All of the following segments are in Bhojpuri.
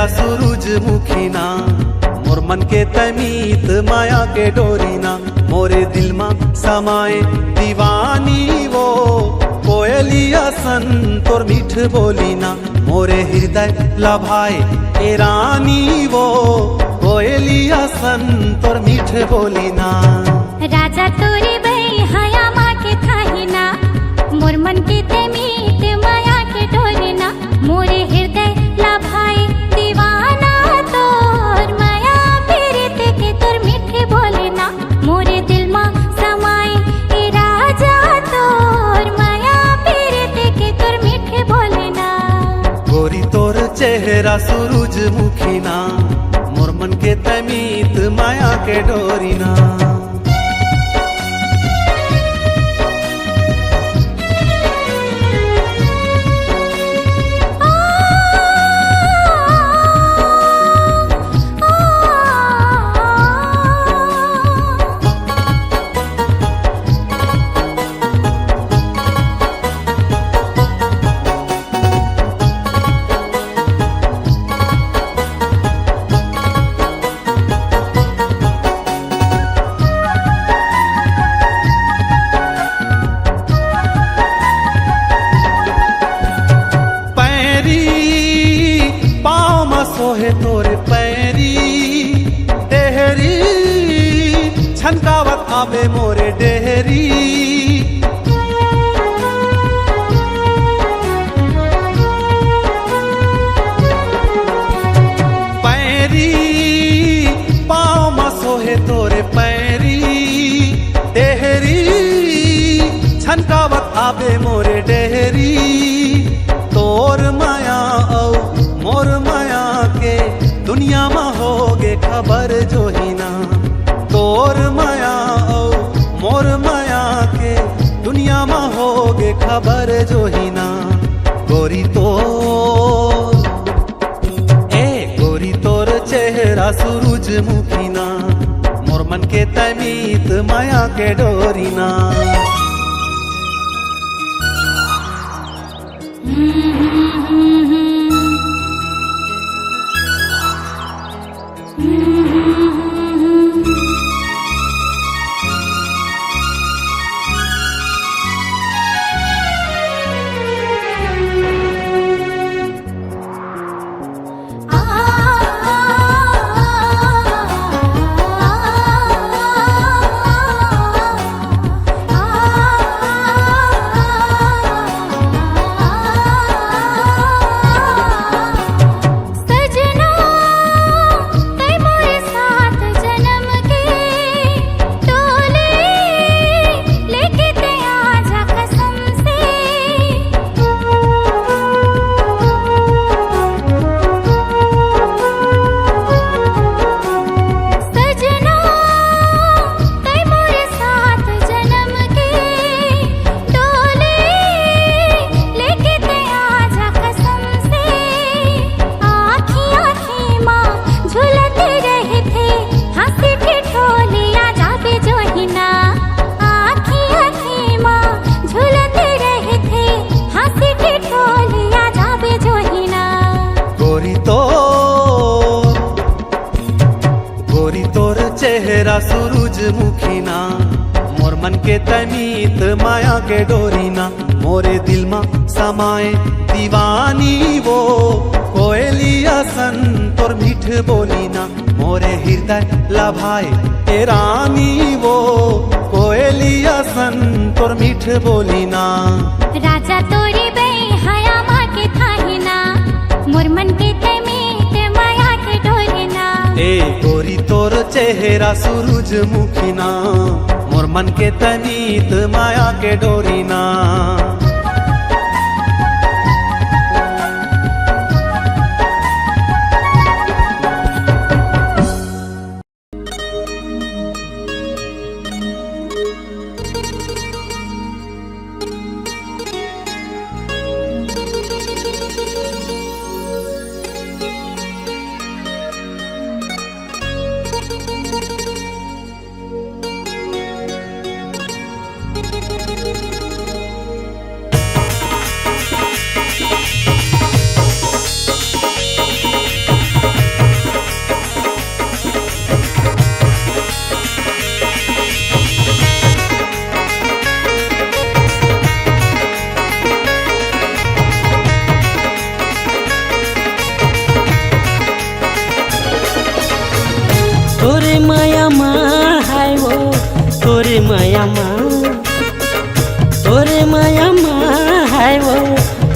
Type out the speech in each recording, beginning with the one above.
चेहरा सूरजमुखी ना, मोर मन के तमीत माया के डोरी ना, मोरे दिल मा समाए दीवानी वो कोयलिया सन तोर मीठ बोली ना, मोरे हृदय लभाए ए रानी वो कोयलिया सन तोर मीठ बोली ना। राजा तोरे बई हया माँ के थाही ना, मोर मन के तमीत माया के डोरी ना, मोरे हृदय लभाए दीवाना तोर माया पीरित के तोर मीठे बोले ना, मोरे दिल मा समाए ए राजा तोर माया पीरित के तोर मीठे बोले ना। गोरी तोर चेहरा सूरजमुखी ना, मोर मन के तमीत माया के डोरी ना। सोहे तोरे पैरी डेहरी छनकावत आवे मोरे डेहरी, पैरी पाँव मा सोहे तोरे पैरी डेहरी छनकावत आवे मोरे डेहरी, तोर माया औ मोर माया के दुनिया में होगे खबर जो ही ना, तोर माया औ मोर माया के दुनिया में होगे खबर जो ही ना। गोरी तोर चेहरा सूरजमुखी ना, मोर मन के तमीत माया के डोरी ना। चेहरा सूरजमुखी ना, मोर मन के तमीत माया के डोरी ना, मोरे दिल मा समाए दीवानी वो कोयलिया सन तोर मीठ बोली ना, मोरे हृदय लभाए ए रानी वो कोयलिया सन तोर मीठ बोली ना। राजा तोरे बई हया माँ के थाही ना, मोर मन के तमीत माया के डोरी ना। ए गोरी तोर चेहरा सूरजमुखी ना, मोर मन के तमीत माया के डोरी ना। माया माँ है वो तोरे माया माँ, तोरे माया माँ है वो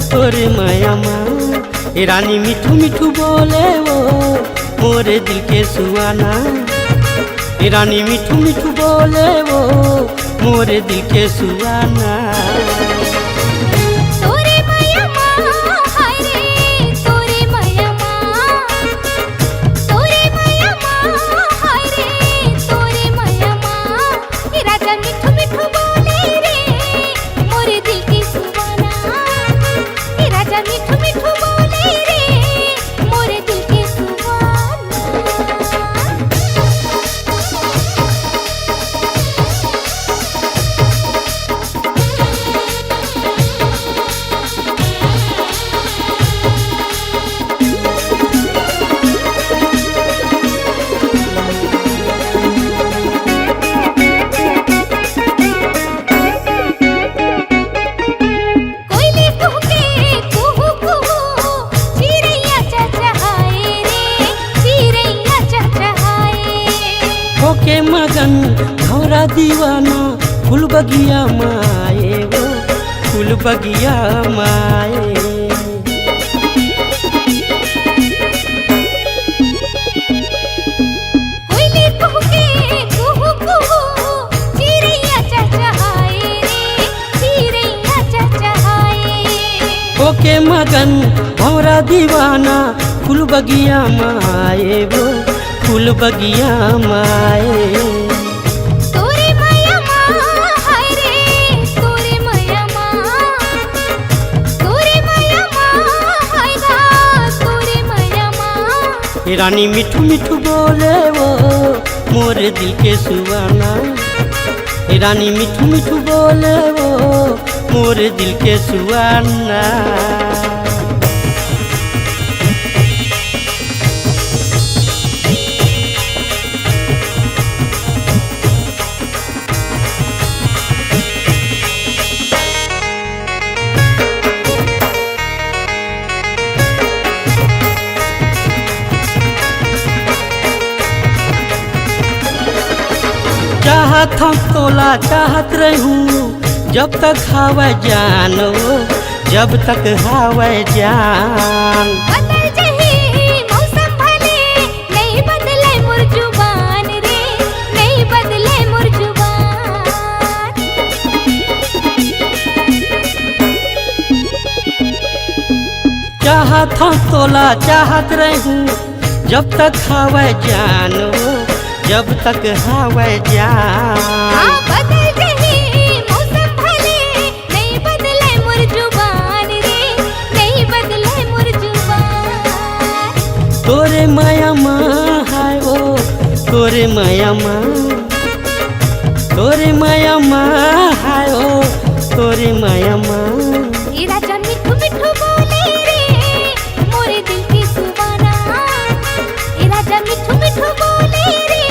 तोरे माया माँ। ए रानी मिठू मिठू बोले वो मोरे दिल के सुहाना, ए रानी मिठू मिठू बोले वो मोरे दिल के सुहाना। तोरे माया माँ हाय रे तोरे माया माँ, तोरे माया माँ हाय रे तोरे माया माँ। ये राजा मिठू मिठू बोले रे मोरे दिल के सुहाना, ये राजा मिठू मिठू बोले रे मोरे दिल के सुहाना। कोयले कुहके कुहू कुहू, चिरैया चहचहाए रे चिरैया चहचहाए। होके मगन घोरा दीवाना फूल बगिया माए वो फूल बगिया माए। कोयले कुहके कुहू कुहू, चिरैया चहचहाए रे चिरैया चहचहाए। होके मगन घोरा दीवाना फूल बगिया माए वो फूल बगिया माए। तोरे माया माँ हाय रे तोरे माया माँ, तोरे माया माँ हाय गा तोरे माया माँ। ए रानी मिठू मिठू बोले वो मोरे दिल के सुहाना, ए रानी मिठू मिठू बोले वो मोरे दिल के सुहाना। चाहत हम तोला चाहत रहूं जब तक हवा जान वो जब तक हवा जान। बदल जही मौसम भले नहीं बदले मोर जुबान रे नहीं बदले मोर जुबान। चाहत हम तोला चाहत रहूं जब तक हवा जान वो जब तक हवा जान। बदल जही मौसम भले नहीं बदले मोर जुबान रे नहीं बदले मोर जुबान। तोरे माया माँ है वो तोरे माया माँ, तोरे माया माँ है वो तोरे माया माँ। ये राजा मिठू मिठू बोले रे मोरे दिल की सुहाना, ये राजा मिठू मिठू बोले रे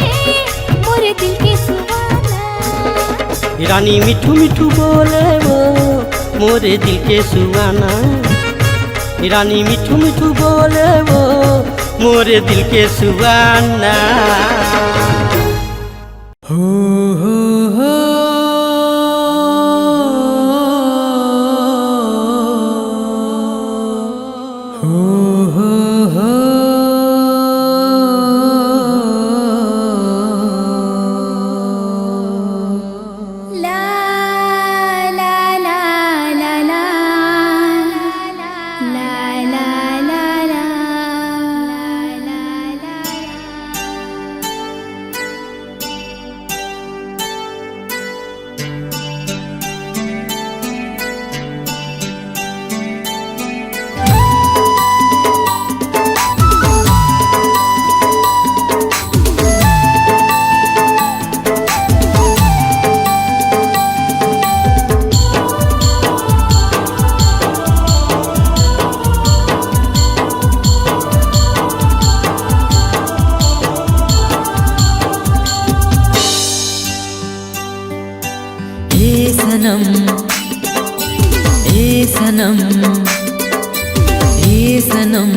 मोरे दिल की सुहाना। ए रानी मिठू मिठू बोले वो मोरे दिल के सुहाना, ए रानी मिठू मिठू बोले वो मोरे दिल के सुहाना। हो ला ला ला ला ला ला ला ला ला सनम हे सनम हे सनम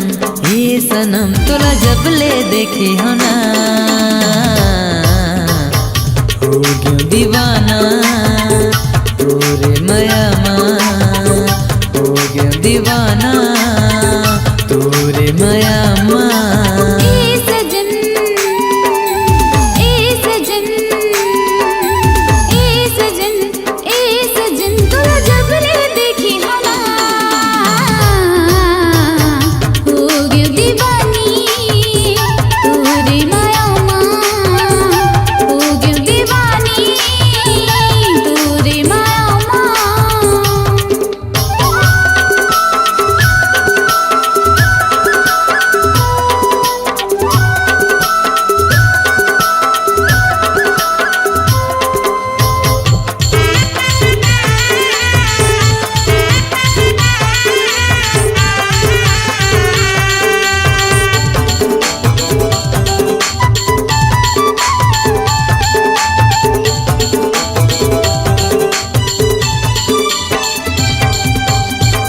हे सनम तोला जब ले देखे हो ना माया माँ हो गया दीवाना तोरे माया माँ ए सजन ए सजन ए सजन ए सजन तोरा जब ले देखी हना हो गयो दीवानी तोरे माया माँ हो गयो दीवानी तोरे माया माँ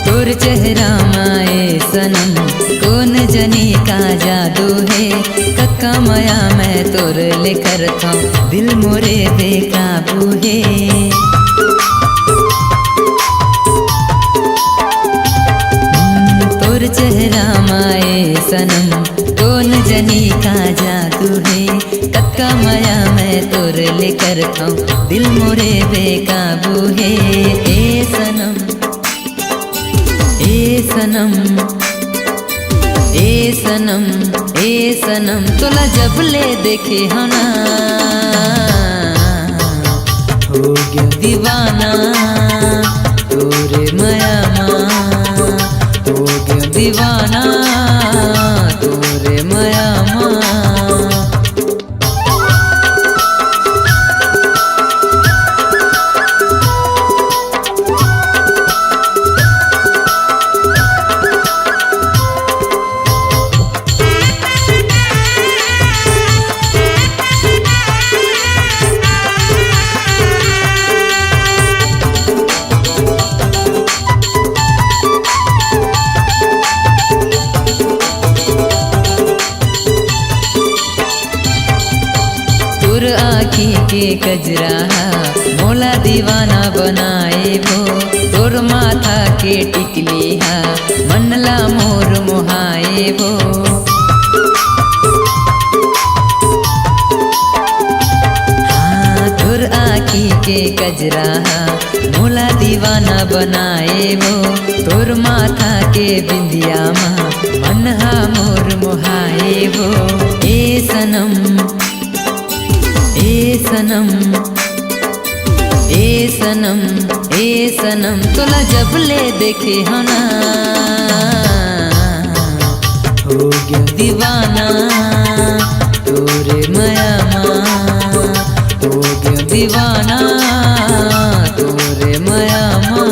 तोर चेहरा माए सनम कौन जनी का जादू है कक्का माया मैं तोर लेकर था दिल मोरे बेकाबू है तोर चेहरा माए सनम कौन जनी का जादू है कक्का माया मैं तोर लेकर था दिल मोरे बेकाबू है ए सनम ए सनम ए सनम ए सनम तोला जब ले देखे हना हो गया दीवाना तोरे माया माँ हो गया दीवाना तोरे माया माँ तोर आँखी के कजरा मोला दीवाना बनाए वो तोर माथा के टिकली हा मनला मोर मोहाए वो हाँ तोर आँखी के कजरा मोला दीवाना बनाए वो तोर माथा के बिंदिया माँ मनहा मोर मोहाए वो ए सनम ए सनम ए सनम ए सनम तोला जब ले देखे हना हो गया दीवाना तोरे माया माँ हो गया दीवाना तोरे माया माँ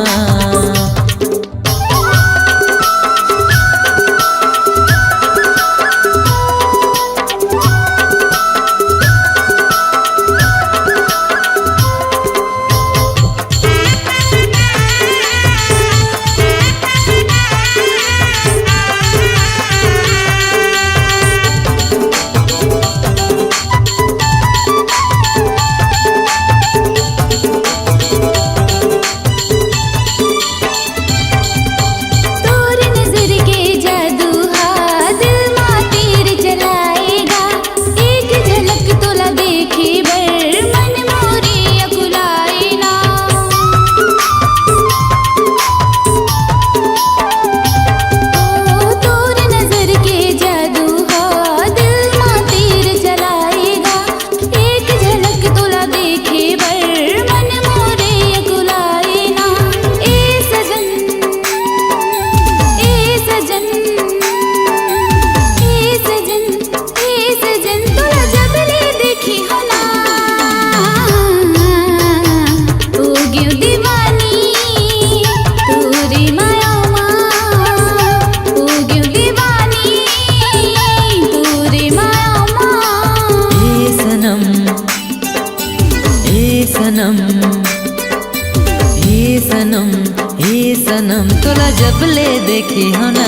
सनम तोला जब ले देखी हो ना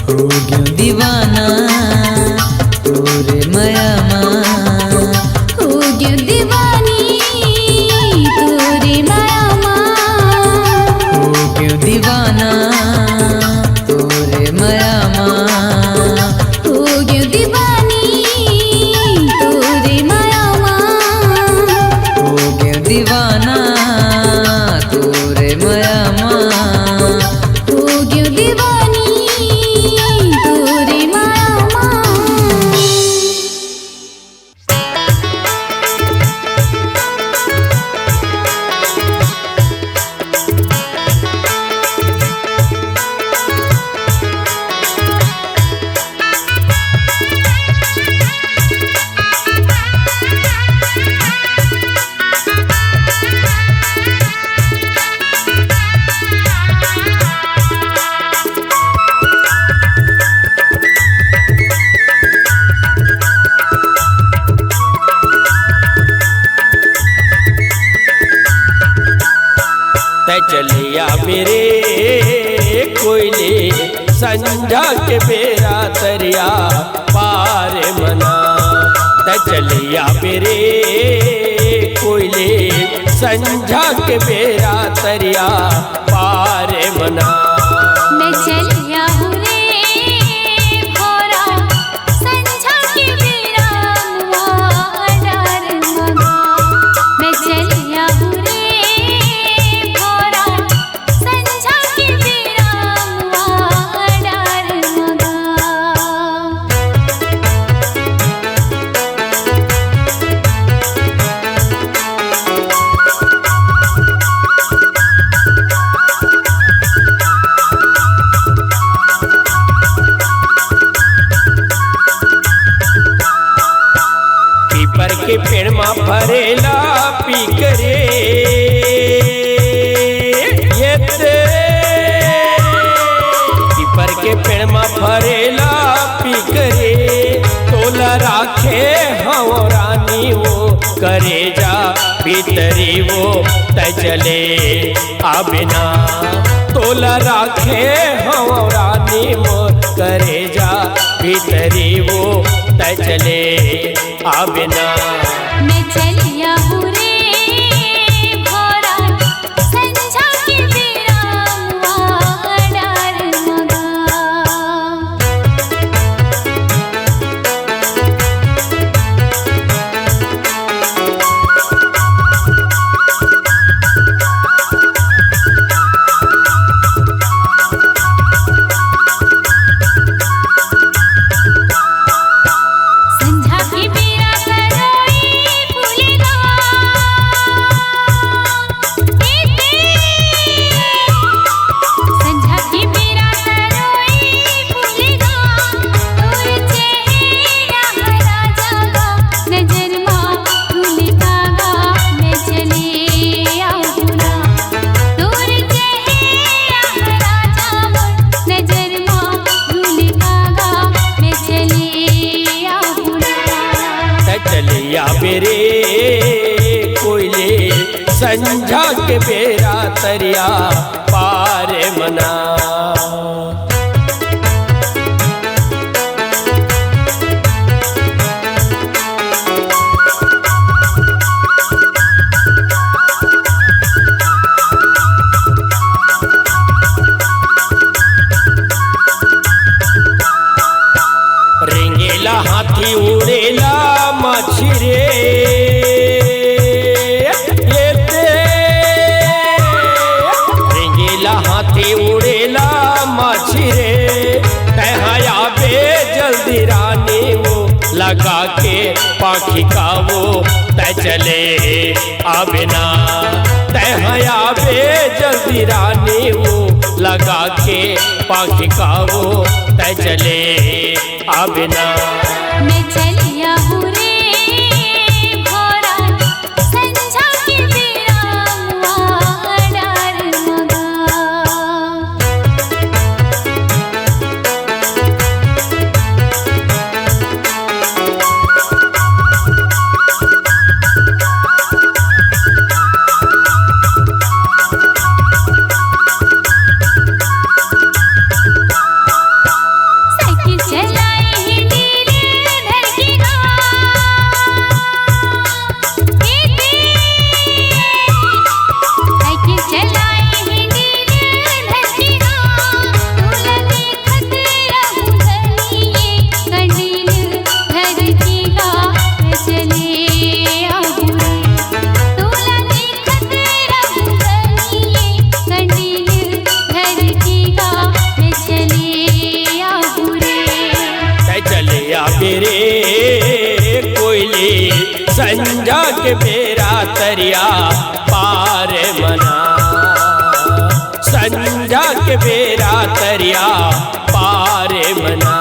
हो गया दीवाना तोरे माया माँ हो गया दीवानी चलिया मेरे कोयले संझा के बेरा तरिया पार मना। त चलिया मेरे कोयले संझा के बेरा तरिया पार मना। मैं चलिया हूँ रे भोरा संझा के बेरा मुआ डार मगा। मैं चलिया हूँ रे भोरा संझा के बेरा मुआ डार मगा। पीपर के पेड़ मा फरेला पीकरे ये ते पीपर के पेड़ मा फरेला पीकरे तोला राखे हव रानी वो करे जा भीतरी वो त चले आबिना। तोला राखे हव रानी वो करे जा भीतरी वो त चले आबिना। मैं चलिया हूँ रे भोरा संझा के बेरा मुआ डार मगा। संझा के बेरा तरोई फूलेगा संझा के बेरा तरोई फूलेगा। तोर चेहरा हरा जागा नजर माँ भूलेगा गा। मैं चली आऊँगा तोर चेहरा हरा जागा नजर माँ भूलेगा गा। मैं चली आऊँगा त चलिया मेरे कोयले संझा के बेरा तरिया पार मना। रेंगेला हाथी उड़ेला मछरे रेंगेला हाथी उड़ेला मछरे कहया बे जल्दी रानी वो लगा के पाखी का वो त चले आबिना। कहया बे जल्दी रानी वो लगा के पाखी का वो त चले आबिना। मैं चलिया हूँ रे भोरा संझा के बेरा मुआ डार मगा। साइकिल चलाई हिंडीले धड़केगा साइकिल चलाई हिंडीले धड़केगा। तोला देखत रहूँ धनिये कंडील धड़केगा। मैं चले आऊँ रे तोला देखत रहूँ धनिये कंडील धड़केगा। मैं चले आऊँ रे त चलिया मेरे कोयले संझा के बेरा तरिया पार मना। संझा के बेरा तरिया पार मना।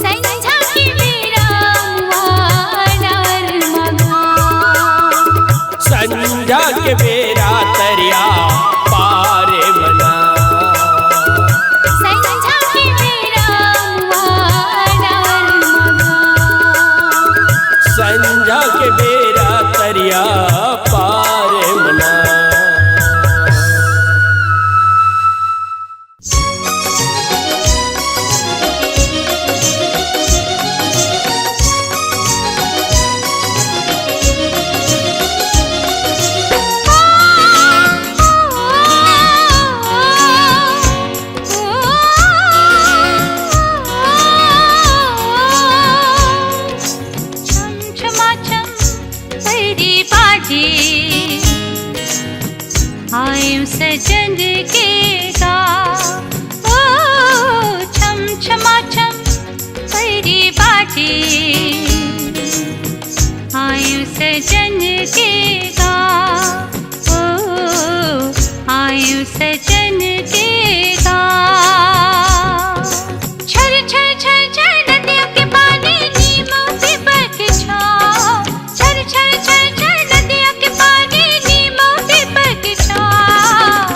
संझा के बेरा मुआ डार मगा। संझा के बेरा तरिया पार मना। संझा के बेरा मुआ डार मगा। संझा के बेरा तरिया की बाटे आयु सजन के गाँव, ओ आयु सजन के गाँव। छर छर छर छर नदियों के पानी नीमों पीपल की छाँव, छर छर छर छर नदियों के पानी नीमों पीपल की छाँव।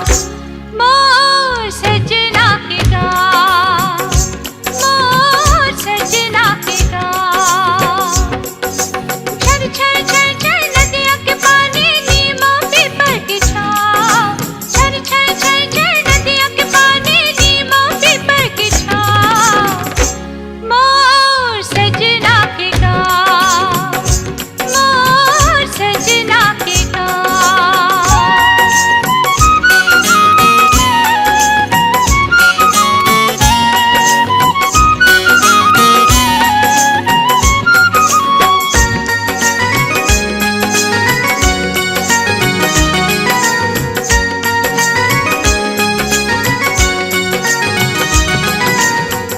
मोर सजना के गाँव, मोर सजना के गाँव। छर छर छर छर नदियों के पानी नीमों पीपल की छाँव, छर छर छर छर नदियों के पानी नीमों पीपल की छाँव। मोर सजना के गाँव, मोर सजना के गाँव।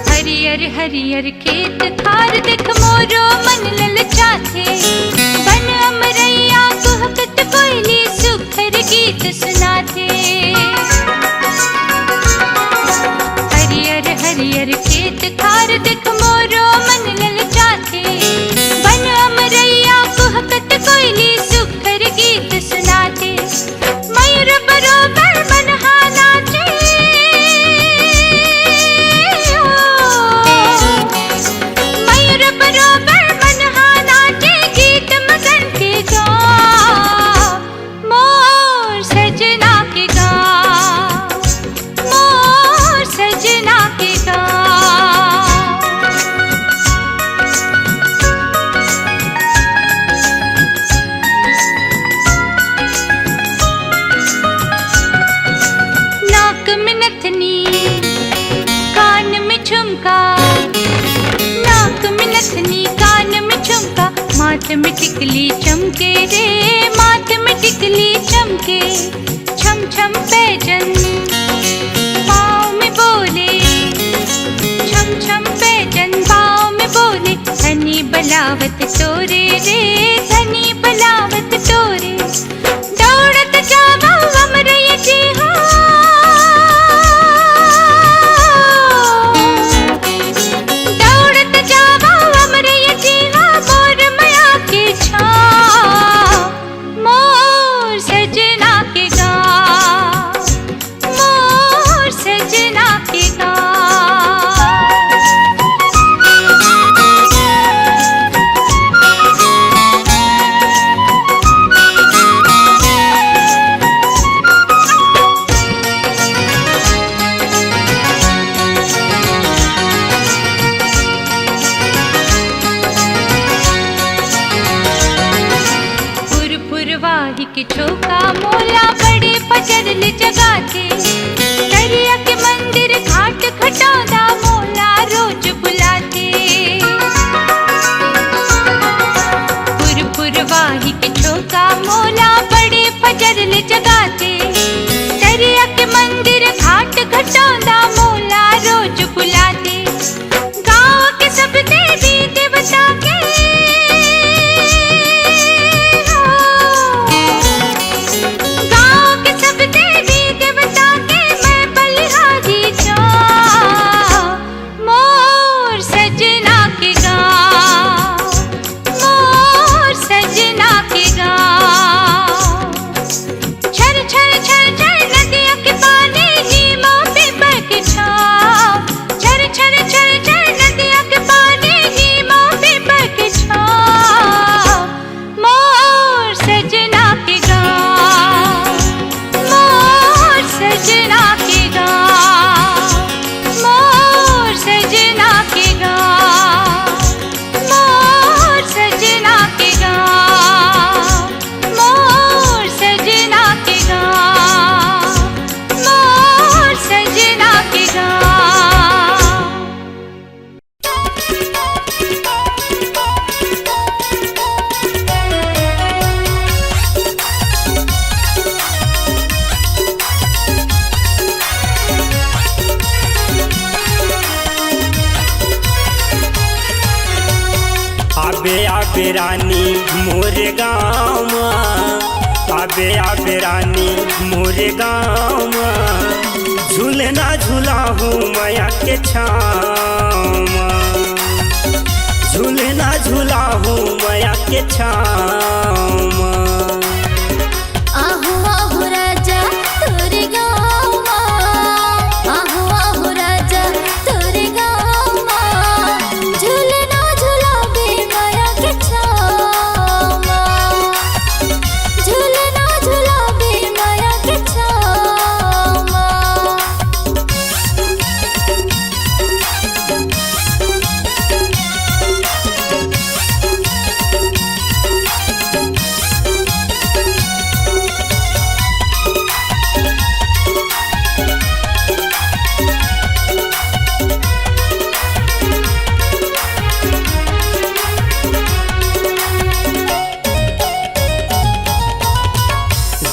हरियर हरियर खेत खार देख मोरो मन ललचाथे, बन अमरैया कुहकत कोयली सुखर गीत सुनाथे। हरियर हरियर खेत खार देख मोरो मन ललचाथे, बन अमरैया कुहकत कोयली सुखर गीत सुनाथे। मयूर बरोबर मनहा नाचे, मयूर बरोबर मनहा नाचे गीत मगन के गाँव। मोर सजना के गाँव, मोर सजना के गाँव। नाक में नथनी कान में झुमका, नाक में नथनी कान में झुमका, माथ में टिकली चमके रे, माथ में टिकली चमके। छम छम पैजन पाँव में बोले, छम छम पैजन पाँव में बोले। धनी बलावत तोरे रे, धनी बलावत तोरे। दौड़त जावा अमरैया जी हो, दौड़त जावा अमरैया जी हो, मोर माया के छाँव। मोर सजना के गाँव, आबे आबे रानी मोरे गाँव आबे आबे रानी मोरे गाँव झूलना झूलाहू मैया के छाँव झूलना झूलाहू मैया के छाँव आहू आहू राजा तोरे गाँव आहू आहू राजा तोरे गाँव झूलना झूलाबे माया के छाँव झूलना झूलाबे माया के छाँव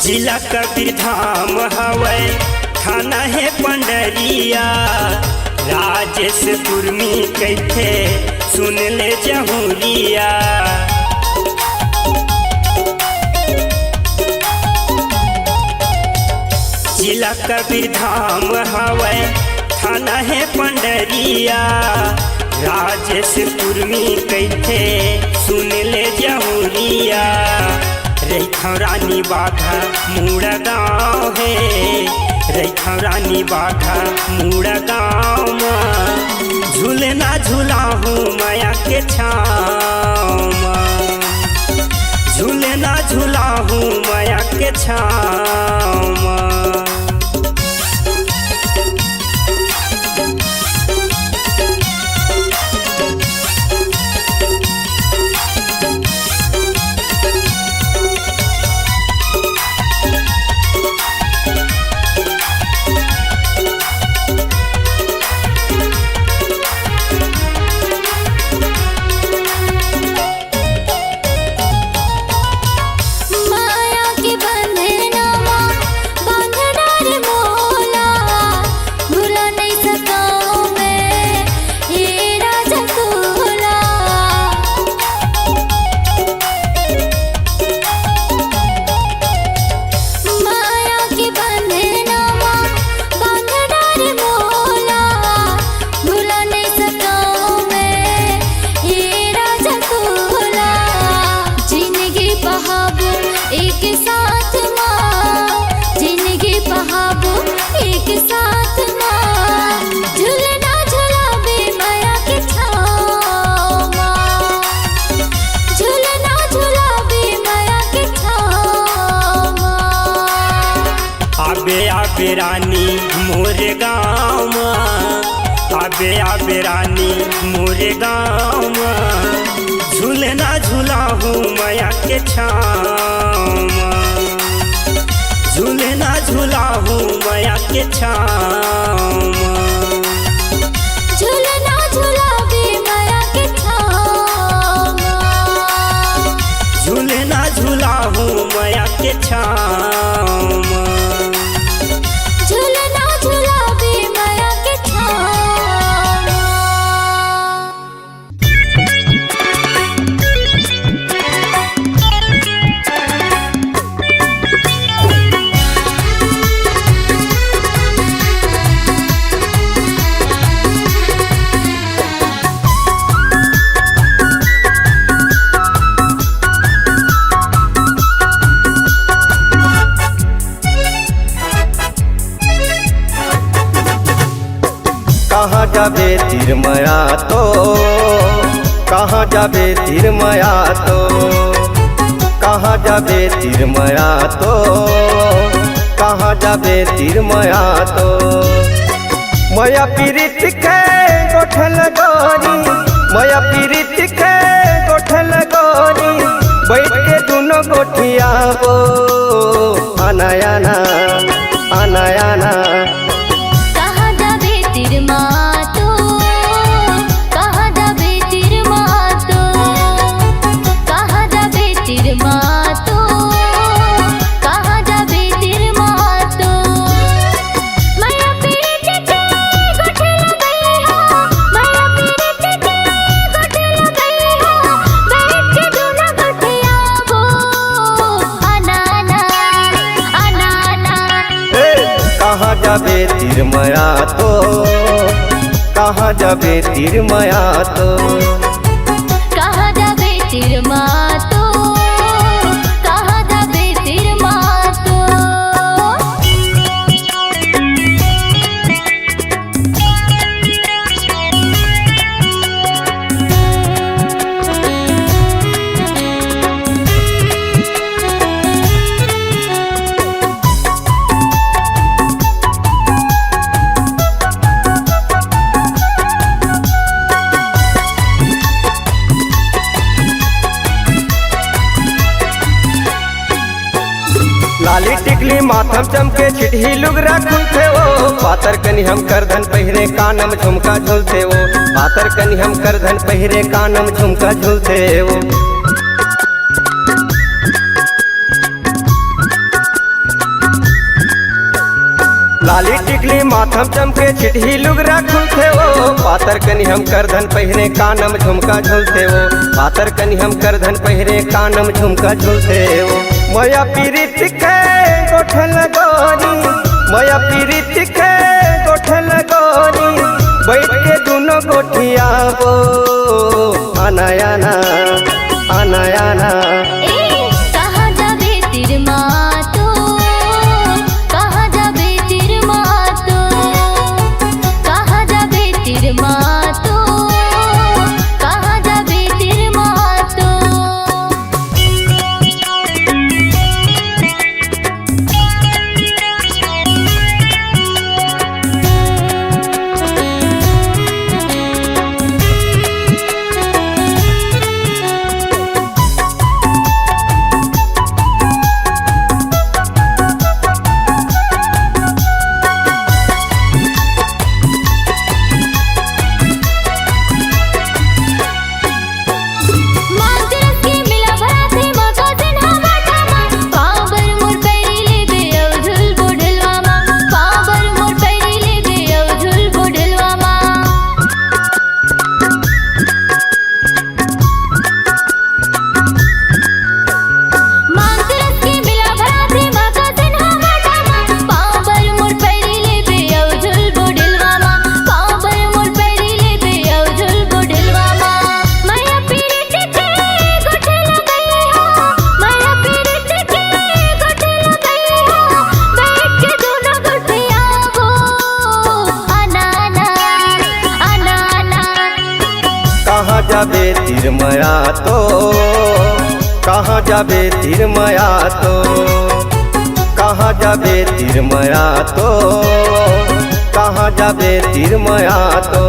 जिला कबीर धाम हवै थाना है पंडरिया राजेश कुर्मी कैथे सुन ले जहुरिया जिला कबीर धाम हवै थाना है पंडरिया राजेश कुर्मी कैथे सुन ले जहुरिया रेखा रानी बाघा मूड़ा गाँव है रेखा रानी बाघा मूड़ा गाँव झूलना झूलाहू माया के छाँव झूलना झूलाहू माया के छाँव माया के बंधनवा बांधना रे मोला भूला नहीं सकाऊं मैं ये राजा तोला माया के बंधनवा बांधना रे मोला भूला नहीं सकाऊं मैं ये राजा तोला जिंदगी बहाबू एक साथ माँ जिंदगी बहाबू एक साथ माँ झूलना झूलाबे माया के छाँव झूलना झूलाबे माया के छाँव आबे आबे रानी मोरे गाँव आबे आबे रानी मोरे गाँव झूलना झूलाहू माया के छाँव झूलना झूलाहू माया के छाँव झूलना झूलाबे माया के छाँव झूलना झूलाहू माया के छाँव झूलना झूलाबे माया के छाँव कहाँ जाबे तिरमया तो कहाँ जाबे तिरमया तो कहाँ जाबे तिरमया तो कहाँ जाबे तिरमया तो मया पीरित के गोठल गोरी मया पीरित के गोठल गोरी बैठ के दोनों गोठियाबो आना आना कहाँ जाबे तिरमा तो कहाँ जाबे तिरमा तो कहाँ जाबे तिरमा तो कहाँ जाबे तिरमा तो मैया पीरित के गोठल गई हो मैया पीरित के तीर माया तो कहाँ जाबे तीर माया तो कहाँ जाबे तीर मातो कहाँ जाबे तीर मातो लाली टिकली माथम चमके चिट्ठी लुगरा खुलते वो पातर कनी हम करधन पहिरे कानम झुमका झूलते वो पातर कनी हम करधन पहिरे कानम झुमका झूलते वो लाली टिकली माथम चमके चिट्ठी लुगरा खुलते वो पातर कनी हम करधन पहिरे कानम झुमका झूलते वो पातर कनी हम करधन पहिरे कानम झुमका झूलते वो मोया पीरित के गोठल गोरी मोया पीरित के गोठल गोरी बैठ के दोनों गोठिया वो आना आना आना आना कहाँ जाबे तीर मातो कहाँ जाबे तीर मातो कहाँ जाबे तीर मातो कहाँ जाबे तीर मातो कहाँ जाबे तीर माया तो कहाँ जाबे तीर माया तो कहाँ जाबे तीर माया तो कहाँ जाबे तीर माया तो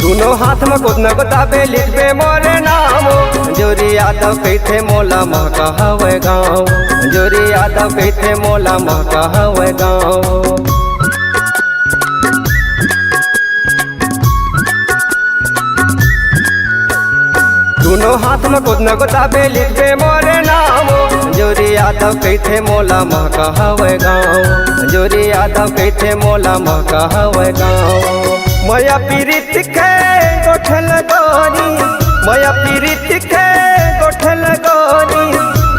दोनों हाथ में कुछ न बताबे लिखबे मोरे नामो जोरी यादव कहते मोला महका हवे गाँव जोरी यादव कहते मोला महका हवे गाँव दोनों हाथ में कुछ न बताबे लिखबे मोरे नामो जोरी यादव कहते मोला महका हवे गाँव जोरी यादव कहते मोला महका हवे गाँव मोया पीरित के गोठल गोरी मोया पीरित के गोठल गोरी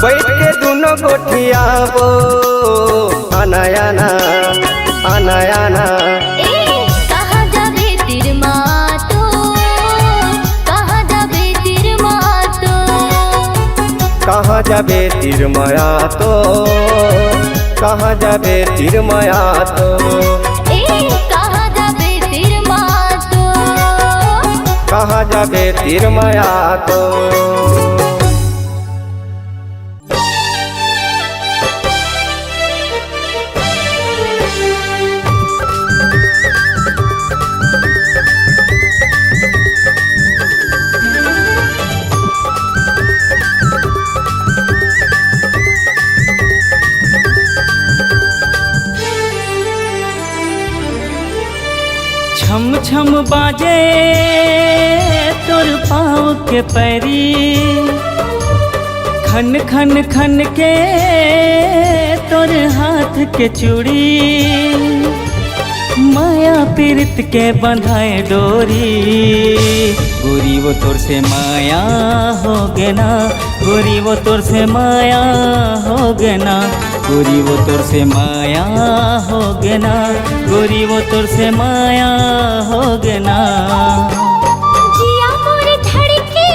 बैठ के दोनों गोठिया वो आना आना आना आना कहाँ जाबे तीर मातो कहाँ जाबे तीर मातो कहाँ जाबे तीर माया तो कहाँ जाबे तीर माया तो कहाँ जाबे तीर मातो कहाँ जाबे तीर माया तो बाजे तोर पाँव के पैरी, खन खन खन के तोर हाथ के चूड़ी, माया पीरित के बंधाए डोरी। गोरी वो तोर से माया हो गे ना, गोरी वो तोर से माया हो गे ना, गोरी वो तोर से माया हो गे ना, गोरी वो तोर से माया हो गे ना। जिया मोर धड़के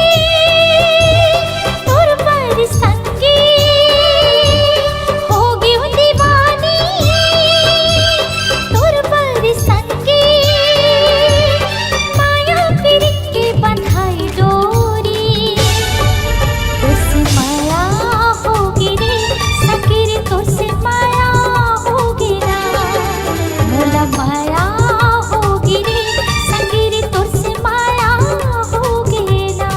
तोर पर संगी, हो गई हूँ दीवानी तोर पर संगी, माया पीरित के बंधाई डोरी। तुझसे माया होगी रे सखी रे, तुझसे माया होगी ना, मोला माया होगी रे सखी रे, तुझसे माया होगी ना।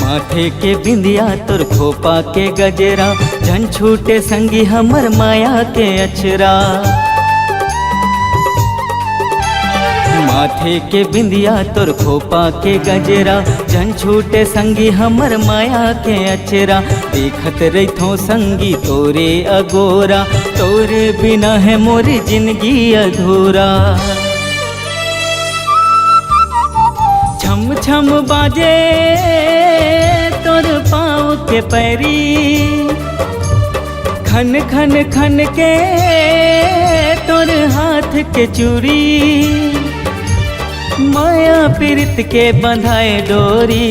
माथे के बिंदिया तोर खोपा के गजरा, झन छूटे संगी हमर माया के अचरा। माथे के बिंदिया तोर खोपा के गजरा, झन छूटे संगी हमर माया के अचरा। देखत रहिथो संगी तोरे अगोरा, तोरे बिना है मोरी जिंदगी अधूरा। छम छम बाजे तोर पाँव के पैरी, खन खन खन के तोर हाथ के चूड़ी, माया पीरित के बंधाए डोरी।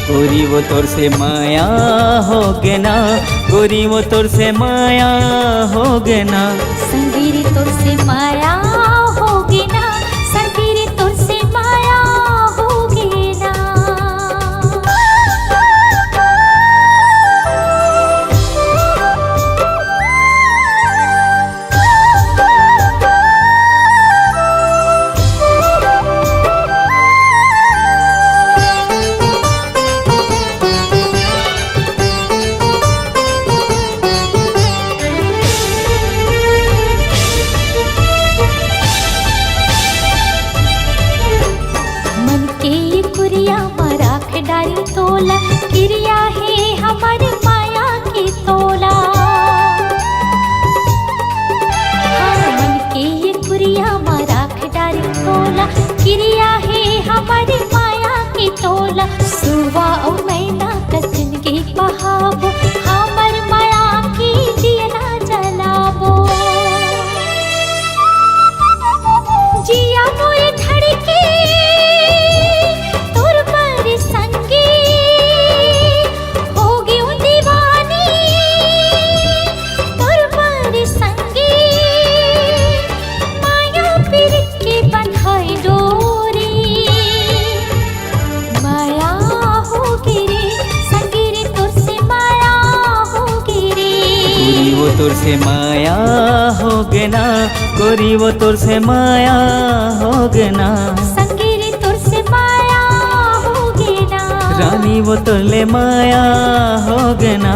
गोरी वो तोर से माया हो गे ना, गोरी वो तोर से माया हो गे ना। संगी रे तुझसे माया होगी ना, संगी रे तुझसे माया होगी ना। मन के ये कुरिया मराख डारी तोला, क्रिया है हमारे माया की तोला। हाँ, मन के ये कुरिया मराख डारी तोला, क्रिया है हमारे माया की तोला। सुवा और मैना कसन के बहाबो, हमर माया की दिया ना जलाबो। जिया मोर धड़के तोर पर संगी, हो गई हूँ दीवानी तोर पर संगी, माया पीरित के बंधाई डोरी। माया होगी रे संगी रे, तुझसे माया होगी रे। गोरी वो तोर से माया हो गे ना, गोरी वो तोर से माया हो गे ना। संगी रे तुझसे माया होगी ना, रानी वो तोर ले माया हो गे ना।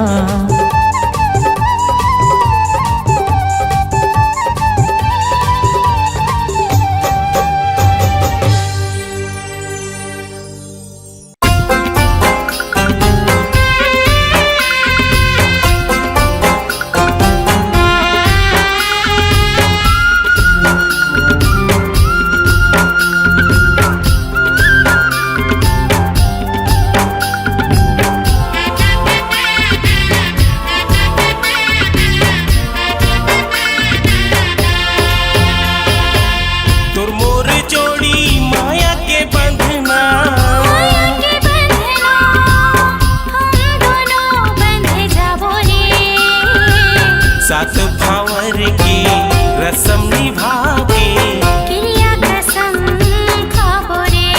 सात भावर की रस्म निभा के क्रिया कसम खाबो रे।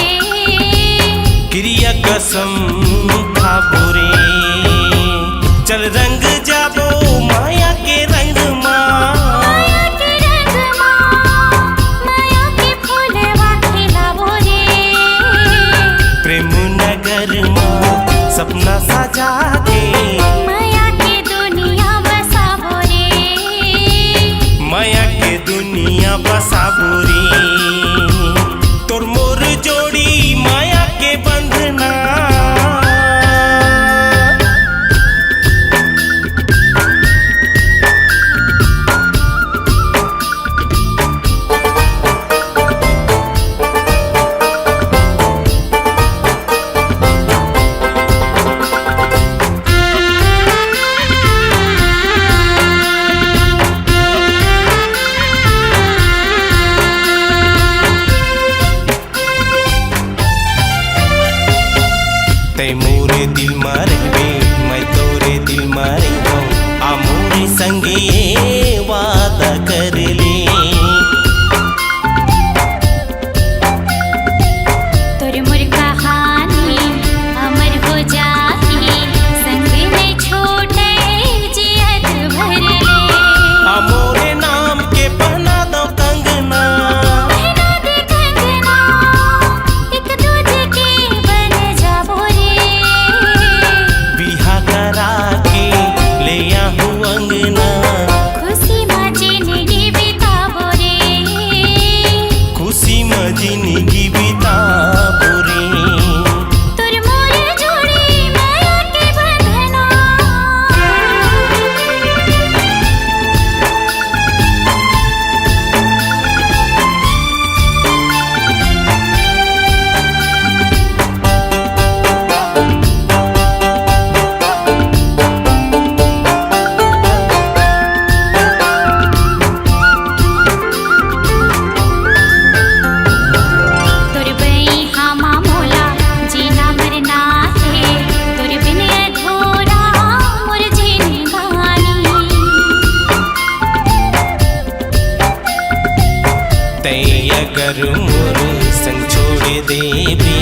अगर मोर संग छोड़ देबी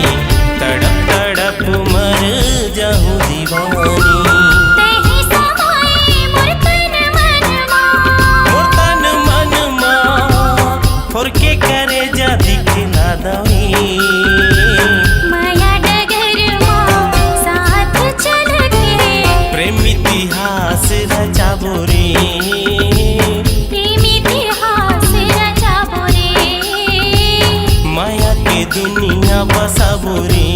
तड़प तड़प मर जाऊं दीवानी। तेहि समाए मोर तन मनमा फोरके करे जा दिखला दवी। माया डगर माँ साथ चल के प्रेम इतिहास रचाबो रे। प्रेम इतिहास रचाबो रे। माया के दुनिया बसाबो रे।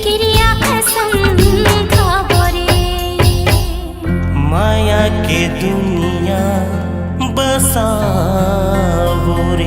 क्रिया कसम खाबो रे। माया के दुनिया बसाबो रे।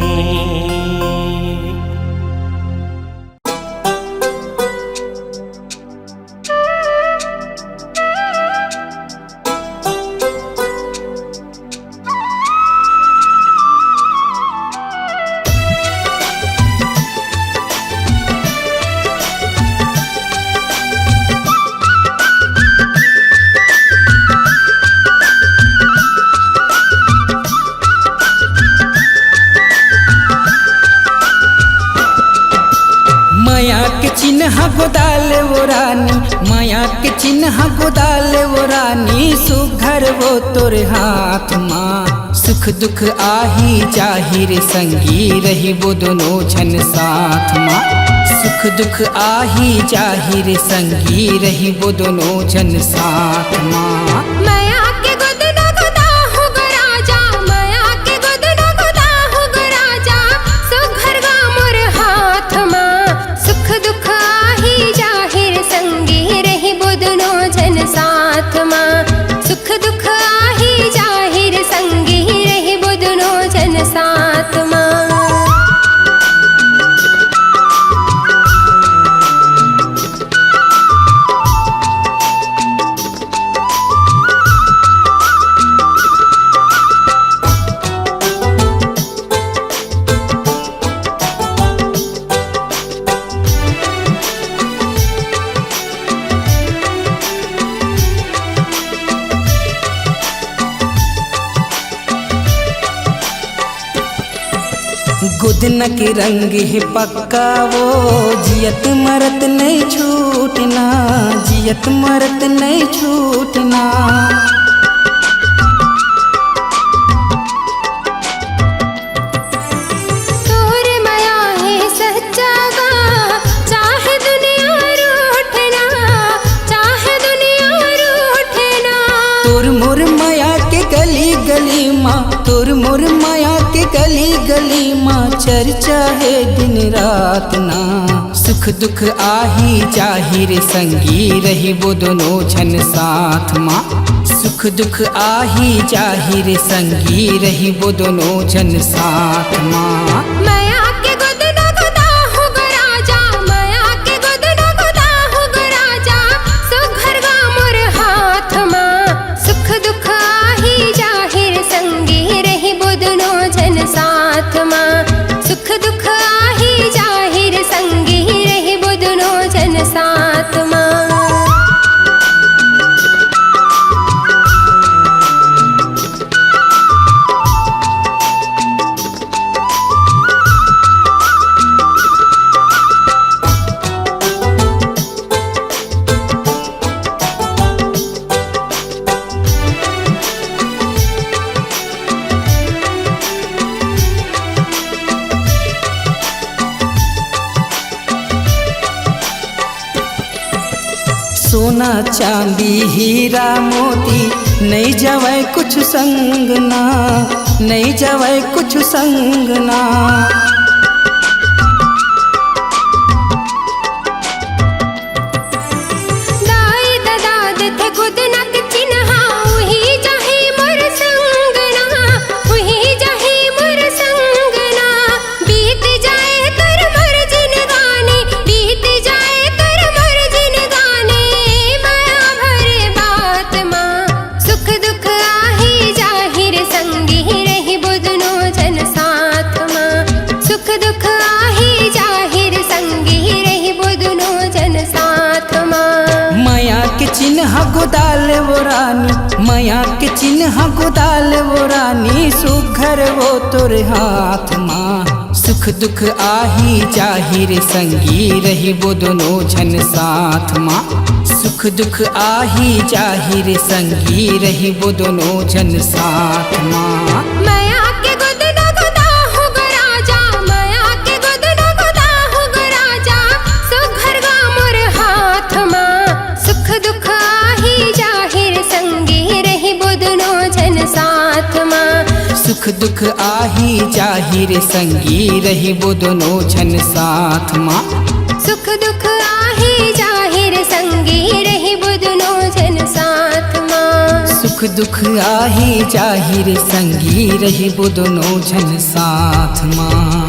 माया के चिन्ह गोदाल वो रानी, माया के चिन्ह गोदाल वो रानी। सुघर वो तोर हाथ माँ, सुख दुख आही जाहिर संगी रही वो दोनों जन साथ माँ। सुख दुख आही जाहिर संगी रही वो दोनों जन साथ माँ। माया के गोद न गोदा हो गो राजा, माया के गोद न गोदा हो गो राजा। सुघर गा मोर हाथ माँ, सुख दुख आही जाहिर संगी रही वो दोनों जन साथ माँ। सुख दुख आही जाहिर संगी रही वो दोनों जन साथ माँ। गुदन के रंग है पक्का वो, जियत मरत नहीं छूटना, जियत मरत नहीं छूटना। तोर माया है सच्चा गा, चाहे दुनिया रूठना, चाहे दुनिया रूठना। तोर मोर माया के गली गली माँ, तोर मोर माया के गली गली माँ। चर्चा है दिन रात ना, सुख दुख आही जाहिर संगी रही वो दोनों जन साथ माँ। सुख दुख आही जाहिर संगी रही वो दोनों जन साथ माँ। माया के गोद न गोदा हो गो राजा, माया के गोद न गोदा हो गो राजा। सुघर गा मोर हाथ माँ, सुख दुख आही जाहिर संगी रही वो दोनों जन साथ माँ। सुख दुख आही जाहिर संगी रही वो दोनों जन साथ माँ। सोना चांदी हीरा मोती नहीं जावे कुछ संग ना, नहीं जावे कुछ संग ना। दाई दादाद थे खुद न के चिन्हा, वही जाहे मोर संग ना, वही जाहे मोर संग ना। बीत जाए कर मोर जिनगानी, बीत जाए कर मोर जिनगानी। माया भरे बात माँ, सुख दुख आही जाहिर संगी रही वो दोनों जन साथ माँ। सुख दुख आही जाहिर संगी रही वो दोनों जन साथ माँ। माया के चिन्ह गोदाल वो रानी, माया के चिन्ह गोदाल वो रानी। सुघर वो तोर हाथ माँ, सुख दुख आही जाहिर संगी रही वो दोनों झन साथ माँ सुख दुख आही जाहिर संगी रही वो दोनों झन साथ माँ माया के गुद न गुदा हो ग राजा माया के गुद न गुदा हो ग राजा सुघर गा मोर हाथ माँ सुख दुख आही जाहिर संगी रही वो दोनों झन साथ माँ सुख दुख आही जाहिर संगी रही वो दोनों झन साथ माँ सुख दुख आही जाहिर संगी रही वो दोनों झन साथ माँ सुख दुख आही जाहिर संगी रही वो दोनों झन साथ माँ।